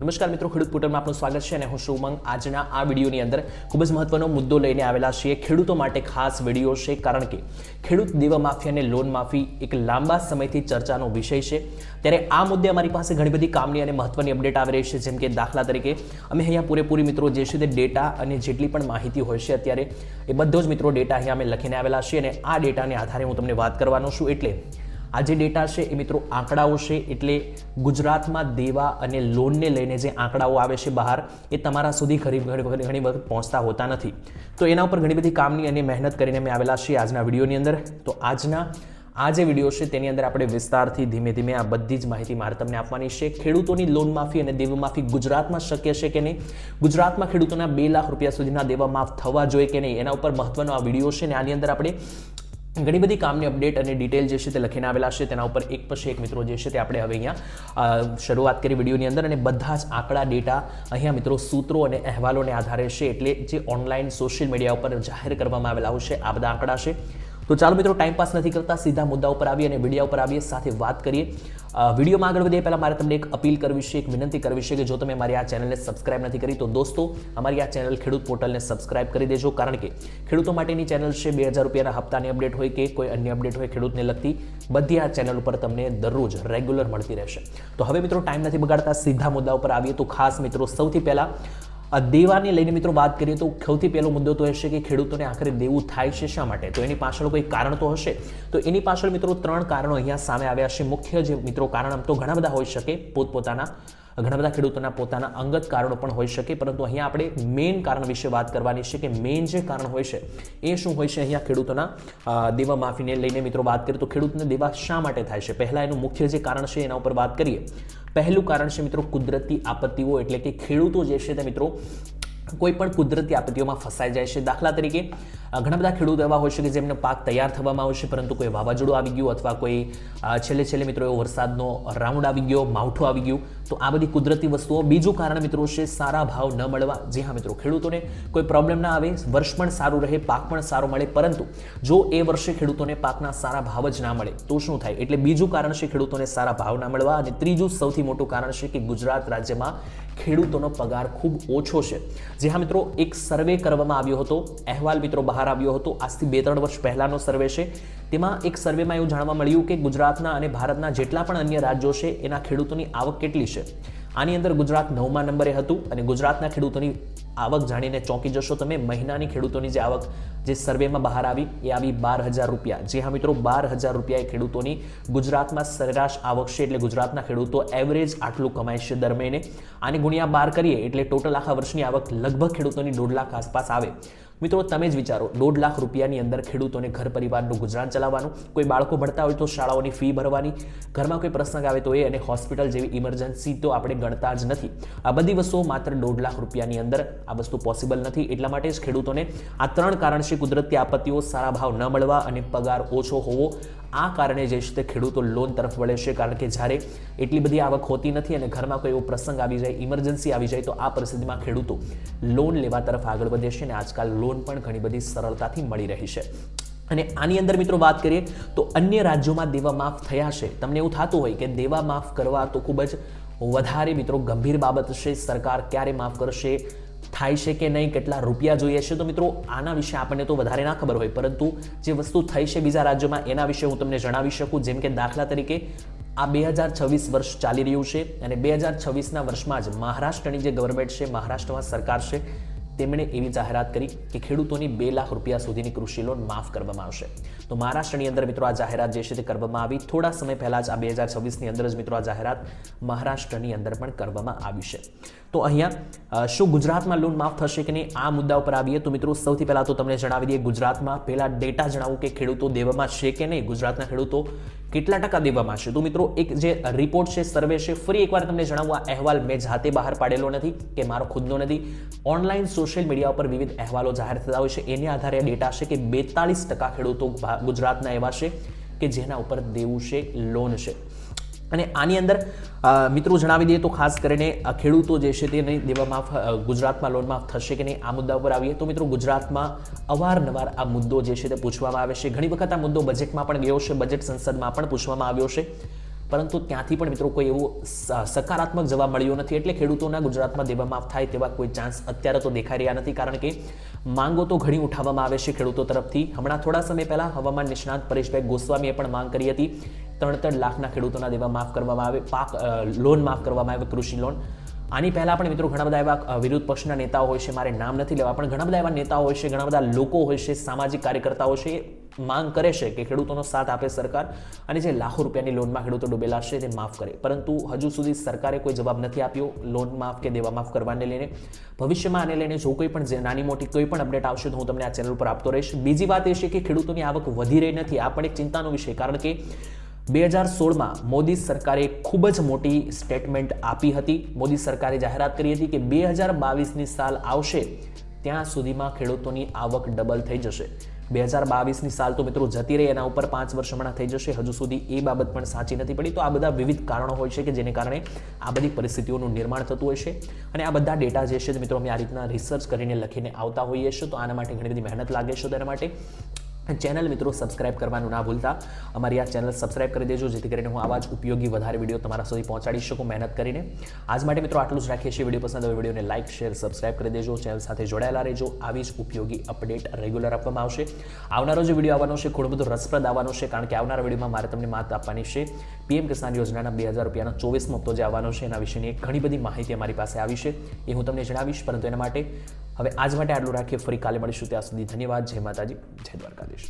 નમસ્કાર મિત્રો, ખેડૂત પોર્ટલમાં આપનું સ્વાગત છે અને હું છું ઉમંગ. આજના આ વિડીયોની અંદર ખૂબ જ મહત્વનો મુદ્દો લઈને આવેલા છીએ. ખેડૂતો માટે ખાસ વિડીયો છે, કારણ કે ખેડૂત દેવા માફી અને લોન માફી એક લાંબા સમયથી ચર્ચાનો વિષય છે. ત્યારે આ મુદ્દે અમારી પાસે ઘણી બધી કામની અને મહત્વની અપડેટ આવી રહી છે. જેમ કે દાખલા તરીકે અમે અહીંયા પૂરેપૂરી મિત્રો જે છે તે ડેટા અને જેટલી પણ માહિતી હોય છે અત્યારે એ બધો જ મિત્રો ડેટા અહીંયા અમે લખીને આવેલા છીએ અને આ ડેટાને આધારે હું તમને વાત કરવાનો છું. એટલે આ જે ડેટા છે એ મિત્રો આંકડાઓ છે, એટલે ગુજરાતમાં દેવા અને લોનને લઈને જે આંકડાઓ આવે છે બહાર, એ તમારા સુધી ઘણી વખત પહોંચતા હોતા નથી. તો એના ઉપર ઘણી બધી કામની અને મહેનત કરીને અમે આવેલા છીએ આજના વિડીયોની અંદર. તો આજના આ જે વિડીયો છે તેની અંદર આપણે વિસ્તારથી ધીમે ધીમે આ બધી જ માહિતી મારે તમને આપવાની છે. ખેડૂતોની લોન માફી અને દેવા માફી ગુજરાતમાં શક્ય છે કે નહીં, ગુજરાતમાં ખેડૂતોના 2 લાખ રૂપિયા સુધીના દેવા માફ થવા જોઈએ કે નહીં, એના ઉપર મહત્વનો આ વિડીયો છે. અને આની અંદર આપણે ઘણી બધી કામની અપડેટ અને ડિટેલ જે છે તે લખીને આવેલા છે. તેના ઉપર એક પછી એક મિત્રો જે છે તે આપણે હવે અહીંયા શરૂઆત કરી વિડીયોની અંદર, અને બધા જ આંકડા ડેટા અહીંયા મિત્રો સૂત્રો અને અહેવાલોને આધારે છે. એટલે જે ઓનલાઈન સોશિયલ મીડિયા ઉપર જાહેર કરવામાં આવેલા હોય છે આ બધા આંકડા છે. તો ચાલો મિત્રો, ટાઈમ પાસ નથી કરતા, સીધા મુદ્દા ઉપર આવીએ અને વિડીયો ઉપર આવીએ, સાથે વાત કરીએ. વિડીયોમાં આગળ વધીએ પહેલાં મારે તમને એક અપીલ કરવી છે, એક વિનંતી કરવી છે કે જો તમે મારી આ ચેનલને સબસ્ક્રાઇબ નથી કરી તો દોસ્તો અમારી આ ચેનલ ખેડૂત પોર્ટલને સબસ્ક્રાઇબ કરી દેજો. કારણ કે ખેડૂતો માટેની ચેનલ છે. 2000 રૂપિયાના હપ્તાની અપડેટ હોય કે કોઈ અન્ય અપડેટ હોય ખેડૂતને લગતી, બધી આ ચેનલ ઉપર તમને દરરોજ રેગ્યુલર મળતી રહેશે. તો હવે મિત્રો ટાઈમ નથી બગાડતા, સીધા મુદ્દા ઉપર આવીએ. તો ખાસ મિત્રો સૌથી પહેલાં દેવાને લઈને મિત્રો વાત કરીએ તો સૌથી પહેલો મુદ્દો તો હશે કે ખેડૂતોને આખરે દેવું થાય છે શા માટે. તો એની પાછળ કોઈ કારણ તો હશે. તો એની પાછળ મિત્રો 3 કારણો અહીંયા સામે આવ્યા છે. મુખ્ય જે મિત્રો કારણ આમ તો ઘણા બધા હોઈ શકે, ઘણા બધા ખેડૂતોના પોતાના અંગત કારણો પણ હોઈ શકે, પરંતુ અહીંયા આપણે મેઇન કારણ વિશે વાત કરવાની છે કે મેઇન જે કારણ હોય છે એ શું હોય છે. અહીંયા ખેડૂતોના દેવા માફીને લઈને મિત્રો વાત કરીએ તો ખેડૂતને દેવા શા માટે થાય છે, પહેલા એનું મુખ્ય જે કારણ છે એના ઉપર વાત કરીએ. પહેલું કારણ છે મિત્રો કુદરતી આપત્તિઓ, એટલે કે ખેડૂતો જે છે તે મિત્રો કોઈ પણ કુદરતી આપત્તિઓમાં ફસાઈ જાય છે. દાખલા તરીકે ઘણા બધા ખેડૂતો એવા હોય છે કે જેમને પાક તૈયાર થવામાં આવે છે, પરંતુ કોઈ વાવાઝોડું આવી ગયું અથવા કોઈ છેલ્લે મિત્રો એવો વરસાદનો રાઉન્ડ આવી ગયો, માવઠું આવી ગયું. તો આ બધી કુદરતી વસ્તુઓ. બીજું કારણ મિત્રો છે સારા ભાવ ન મળવા. જી હા મિત્રો, ખેડૂતોને કોઈ પ્રોબ્લેમ ના આવે, વર્ષ પણ સારું રહે, પાક પણ સારો મળે, પરંતુ જો એ વર્ષે ખેડૂતોને પાકના સારા ભાવ જ ના મળે તો શું થાય. એટલે બીજું કારણ છે ખેડૂતોને સારા ભાવ ના મળવા. અને ત્રીજું સૌથી મોટું કારણ છે કે ગુજરાત રાજ્યમાં ખેડૂતોનો પગાર ખૂબ ઓછો છે. જી હા મિત્રો, એક સર્વે કરવામાં આવ્યો હતો, અહેવાલ મિત્રો બહાર આવ્યો હતો, આજથી 2-3 વર્ષ પહેલાનો સર્વે છે. તેમાં એક સર્વેમાં એવું જાણવા મળ્યું કે ગુજરાતના અને ભારતના જેટલા પણ અન્ય રાજ્યો છે એના ખેડૂતોની આવક કેટલી છે. આની અંદર ગુજરાત 9મા નંબરે હતું. અને ગુજરાતના ખેડૂતોની આવક જાણીને ચોંકી જશો તમે. મહિનાની ખેડૂતોની જે આવક જે સર્વેમાં બહાર આવી એ આવી 12,000 રૂપિયા. જી હા મિત્રો, 12,000 રૂપિયા એ ખેડૂતોની ગુજરાતમાં સરેરાશ આવક છે. એટલે ગુજરાતના ખેડૂતો એવરેજ આટલું કમાય છે દર મહિને. આને ગુણ્યા 12 કરીએ એટલે ટોટલ આખા વર્ષની આવક લગભગ ખેડૂતોની 1.5 લાખ આસપાસ આવે. મિત્રો તમે જ વિચારો, 1.5 લાખ રૂપિયાની અંદર ખેડૂતોને ઘર પરિવારનું ગુજરાન ચલાવવાનું, કોઈ બાળકો ભણતા હોય તો શાળાઓની ફી ભરવાની, ઘરમાં કોઈ પ્રસંગ આવે તો એ, અને હોસ્પિટલ જેવી ઇમરજન્સી તો આપણે ગણતા જ નથી. આ બધી વસ્તુઓ માત્ર 1.5 લાખ રૂપિયાની અંદર આ વસ્તુ પોસિબલ નથી. એટલા માટે જ ખેડૂતોને આ 3 કારણ છે: કુદરતી આપત્તિઓ, સારા ભાવ ન મળવા અને પગાર ઓછો હોવો. આ કારણે જે છે તે ખેડૂતો લોન તરફ વળે છે. કારણ કે જ્યારે એટલી બધી આવક હોતી નથી અને ઘરમાં કોઈ એવો પ્રસંગ આવી જાય, ઇમરજન્સી આવી જાય, તો આ પરિસ્થિતિમાં ખેડૂતો લોન લેવા તરફ આગળ વધે છે. અને આજકાલ લોન પણ ઘણી બધી સરળતાથી મળી રહી છે. અને આની અંદર મિત્રો વાત કરીએ તો અન્ય રાજ્યોમાં દેવા માફ થયા છે. તમને એવું થતું હોય કે દેવા માફ કરવા તો ખૂબ જ વધારે મિત્રો ગંભીર બાબત છે, સરકાર ક્યારે માફ કરશે, થાય છે કે નહીં, કેટલા રૂપિયા જોઈએ છે. તો મિત્રો આના વિશે આપણને તો વધારે ના ખબર હોય, પરંતુ જે વસ્તુ થઈ છે બીજા રાજ્યોમાં એના વિશે હું તમને જણાવી શકું. જેમ કે દાખલા તરીકે આ 2026 વર્ષ ચાલી રહ્યું છે અને 2026ના વર્ષમાં જ મહારાષ્ટ્રની જે ગવર્મેન્ટ છે, મહારાષ્ટ્રમાં સરકાર છે, તેમણે એવી જાહેરાત કરી કે ખેડૂતોની 2 લાખ રૂપિયા સુધીની કૃષિ લોન માફ કરવામાં આવશે. તો મહારાષ્ટ્રની અંદર મિત્રો આ જાહેરાત જે છે તે કરવામાં આવી. થોડા સમય પહેલા જ આ 2026ની અંદર જ મિત્રો આ જાહેરાત મહારાષ્ટ્રની અંદર પણ કરવામાં આવી છે. તો અહીંયા શું ગુજરાતમાં લોન માફ થશે કે નહીં, આ મુદ્દા ઉપર આવીએ તો મિત્રો સૌથી પહેલા તો તમને જણાવી દઈએ, ગુજરાતમાં પહેલા ડેટા જણાવું કે ખેડૂતો દેવામાં છે કે નહીં, ગુજરાતના ખેડૂતો કેટલા ટકા દેવામાં છે. તો મિત્રો એક જે રિપોર્ટ છે, સર્વે છે, ફરી એકવાર તમને જણાવું, આ અહેવાલ મેં જાતે બહાર પાડેલો નથી કે મારો ખુદનો નથી. ઓનલાઈન સોશિયલ મીડિયા ઉપર વિવિધ અહેવાલો જાહેર થતા હોય છે, એની આધારે ડેટા છે કે 42% ખેડૂતો ગુજરાતના એવા છે કે જેના ઉપર દેવું છે, લોન છે. અને આની અંદર મિત્રો જણાવી દઈએ તો ખાસ કરીને ખેડૂતો જે છે તે નહીં દેવા માફ, ગુજરાતમાં લોન માફ થશે કે નહીં, આ મુદ્દા ઉપર આવીએ તો મિત્રો ગુજરાતમાં અવારનવાર આ મુદ્દો જે છે તે પૂછવામાં આવે છે. ઘણી વખત આ મુદ્દો બજેટમાં પણ ગયો છે, બજેટ સંસદમાં પણ પૂછવામાં આવ્યો છે. પરંતુ ત્યાંથી પણ મિત્રો કોઈ એવો સકારાત્મક જવાબ મળ્યો નથી. એટલે ખેડૂતોના ગુજરાતમાં દેવા માફ થાય તેવા કોઈ ચાન્સ અત્યારે તો દેખાઈ રહ્યા નથી, કારણ કે માંગો તો ઘણી ઉઠાવવામાં આવે છે ખેડૂતો તરફથી. હમણાં થોડા સમય પહેલા હવામાન નિષ્ણાત પરેશભાઈ ગોસ્વામીએ પણ માંગ કરી હતી 3 લાખના ખેડૂતોના દેવા માફ કરવામાં આવે, લોન માફ કરવામાં આવે, કૃષિ લોન. આની પહેલા પણ મિત્રો ઘણા બધા એવા વિરોધ પક્ષના નેતાઓ હોય છે, મારે નામ નથી લેવા, પણ ઘણા બધા એવા નેતાઓ હોય છે, ઘણા બધા લોકો હોય છે, સામાજિક કાર્યકર્તાઓ છે, માંગ કરે છે કે ખેડૂતોનો સાથ આપે સરકાર અને જે લાખો રૂપિયાની લોનમાં ખેડૂતો ડૂબેલા છે તે માફ કરે. પરંતુ હજુ સુધી સરકારે કોઈ જવાબ નથી આપ્યો લોન માફ કે દેવા માફ કરવાને લઈને. ભવિષ્યમાં આને લઈને જો કોઈ પણ નાની મોટી કોઈ પણ અપડેટ આવશે તો હું તમને આ ચેનલ પર આપતો રહીશ. બીજી વાત એ છે કે ખેડૂતોની આવક વધી રહી નથી. આ પણ એક ચિંતાનો વિષય, કારણ કે 2016માં મોદી સરકારે ખૂબ જ મોટી સ્ટેટમેન્ટ આપી હતી. મોદી સરકારે જાહેરાત કરી હતી કે 2022ની સાલ આવશે ત્યાં સુધીમાં ખેડૂતોની આવક ડબલ થઈ જશે. 2022ની સાલ તો મિત્રો જતી રહી, એના ઉપર 5 વર્ષ હમણાં થઈ જશે, હજુ સુધી એ બાબત પણ સાચી નથી પડી. તો આ બધા વિવિધ કારણો હોય છે કે જેને કારણે આ બધી પરિસ્થિતિઓનું નિર્માણ થતું હોય છે. અને આ બધા ડેટા જે છે મિત્રો અમે આ રીતના રિસર્ચ કરીને લખીને આવતા હોઈએ છીએ. તો આના માટે ઘણી બધી મહેનત લાગે છે. તેના માટે ચેનલ મિત્રો સબસ્ક્રાઇબ કરવાનું ના ભૂલતા. અમારી આ ચેનલ સબસ્ક્રાઇબ કરી દેજો, જેથી કરીને હું આવા જ ઉપયોગી વધારે વિડીયો તમારા સુધી પહોંચાડી શકું મહેનત કરીને. આજ માટે મિત્રો આટલું જ રાખીએ છીએ. વિડીયો પસંદ આવે વિડીયોને લાઇક, શેર, સબસ્ક્રાઇબ કરી દેજો. ચેનલ સાથે જોડાયેલા રહેજો. આવી જ ઉપયોગી અપડેટ રેગ્યુલર આપવામાં આવશે. આવનારો જે વિડીયો આવવાનો છે ઘણો બધો રસપ્રદ આવવાનો છે, કારણ કે આવનારા વિડીયોમાં મારે તમને માહિતી આપવાની છે પીએમ કિસાન યોજનાના 2000 રૂપિયાનો 24મો હપ્તો જે આવવાનો છે એના વિશેની ઘણી બધી માહિતી અમારી પાસે આવી છે, એ હું તમને જણાવીશ. પરંતુ એના માટે હવે આજ માટે આટલું રાખીએ. ફરી કાલે મળીશું. ત્યાં સુધી ધન્યવાદ. જય માતાજી, જય દ્વારકાધીશ.